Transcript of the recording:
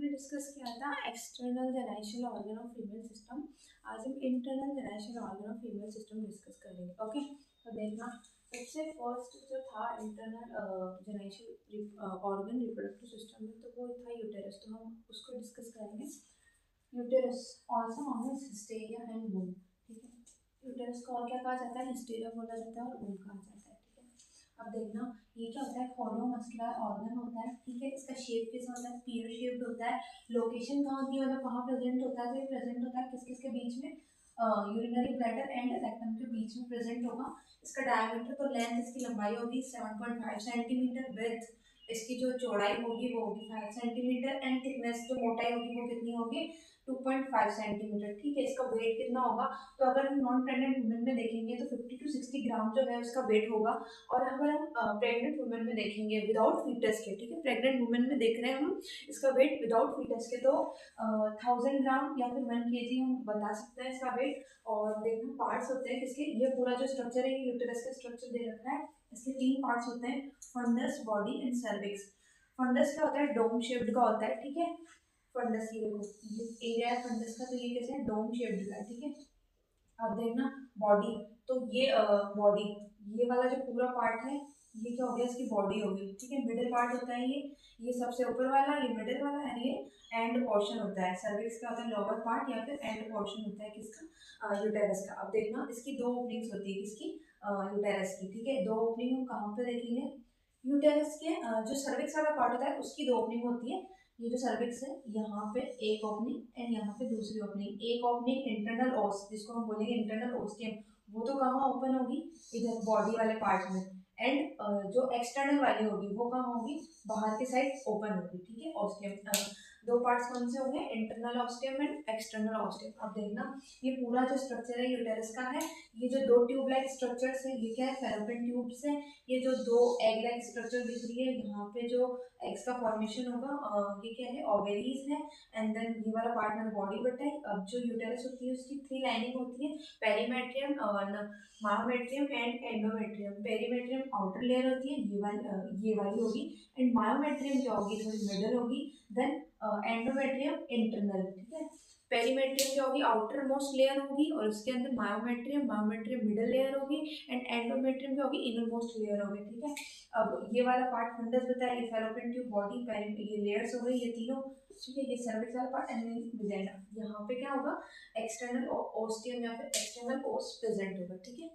हमने डिस्कस किया था external genital organ of female system. आज हम internal genital organ of female system discuss करेंगे। ओके, तो देखना सबसे फर्स्ट जो था internal genital organ reproductive system में, तो वो था यूटेरस। तो हम उसको डिस्कस करेंगे। Uterus also known as hysteria and womb. ठीक है, यूटेरस को और क्या कहा जाता है? हिस्टेरिया बोला जाता है और वूम कहा जाता है। ठीक है, अब देखना ये क्या होता है? हॉलो मस्कुलर ऑर्गन होता है। ठीक है, इसका शेप कैसा होता है? स्पीयर शेप्ड होता है। लोकेशन कहाँ होती है, मतलब कहाँ प्रेजेंट होता है? तो ये प्रेजेंट होता है किस किस के बीच में? यूरिनरी ब्लैडर एंड रेक्टम के बीच में प्रेजेंट होगा। इसका डायमीटर, तो लेंथ इसकी लंबाई होगी 7.5 सेंटीमीटर। विड्थ इसकी जो चौड़ाई होगी वो होगी 5 सेंटीमीटर एंड थिकनेस जो मोटाई होगी वो कितनी होगी? 2.5 सेंटीमीटर। ठीक है, इसका वेट कितना होगा? तो अगर हम नॉन प्रेग्नेंट वुमेन में देखेंगे तो 50 to 60 ग्राम जो है उसका वेट होगा। और अगर हम प्रेग्नेंट वुमेन में देखेंगे विदाउट फीटस के, ठीक है, प्रेग्नेंट वुमेन में देख रहे हैं हम इसका वेट विदाउट फीटस के, तो 1000 ग्राम या फिर 1 kg हम बता सकते हैं इसका वेट। और देखना पार्ट्स होते हैं किसके, ये पूरा जो स्ट्रक्चर है यूटेरस का स्ट्रक्चर दे रखा है। इसके 3 पार्ट्स होते हैं, fundus, body and cervix. Fundus क्या होता है? डोम शेप्ड का होता है। ठीक है, फंडस ये देखो, ये एरिया है फंडस का, तो ये कैसे है? डोम शेप्ड का है। ठीक है, अब देखना बॉडी, तो ये बॉडी, ये वाला जो पूरा पार्ट है ये क्या हो गया? इसकी बॉडी होगी। ठीक है, मिडिल पार्ट होता है ये सबसे ऊपर वाला, ये मिडिल वाला है, ये एंड पोर्शन होता है। सर्विक्स का होता है लोअर पार्ट या फिर एंड पोर्शन होता है किसका? यूटेरस का। अब देखना इसकी 2 ओपनिंग्स होती है किसकी? यूटेरस की। ठीक है, 2 ओपनिंग हम कहाँ पे देखेंगे? यूटेरस के जो सर्विक्स वाला पार्ट होता है उसकी 2 ओपनिंग होती है। ये जो सर्विक्स है यहाँ पे एक ओपनिंग एंड यहाँ पे दूसरी ओपनिंग। एक ओपनिंग इंटरनल ओस, जिसको हम बोलेंगे इंटरनल ओस्टियम, वो तो कहाँ ओपन होगी? इधर बॉडी वाले पार्ट में। एंड जो एक्सटर्नल वाली होगी वो कहाँ होगी? बाहर के साइड ओपन होगी। ठीक है, ऑस्टियम 2 पार्ट्स कौन से होंगे? Internal ostium and external ostium. अब देखना ये पूरा जो स्ट्रक्चर है यूटेरस का है, ये जो 2 ट्यूब लाइक स्ट्रक्चर्स है ये क्या है? फैलोपियन ट्यूब्स है। ये जो 2 एग लाइक स्ट्रक्चर दिख रही है यहाँ पे जो एग्स का फॉर्मेशन होगा, ये क्या है? ओवेरीज है। एंड देन ये वाला पार्ट में बॉडी बताई। अब जो यूटेरस होती है उसकी 3 लाइनिंग होती है, perimetrium, myometrium and endometrium. Perimetrium outer layer होती है, ये वाली होगी। एंड मायोमेट्रियम क्या होगी? थोड़ी मिडल होगी। Then endometrium internal. ठीक है, पेरीमेट्रियम क्या होगी? आउटर मोस्ट लेयर होगी और उसके अंदर मायोमेट्रियम मिडल लेयर होगी। एंड एंडोमेट्रियम क्या होगी? इनर मोस्ट लेयर होगी। ठीक है, अब ये वाला पार्ट फंडस बताया, ये फैलोपियन ट्यूब, बॉडी, ये लेयर्स हो गई ये तीनों। ठीक है, ये सर्विक्स वाला पार्ट एंड विजाइना। यहाँ पे क्या होगा? एक्सटर्नल ओस्टियम या फिर एक्सटर्नल ओस प्रेजेंट होगा। ठीक है,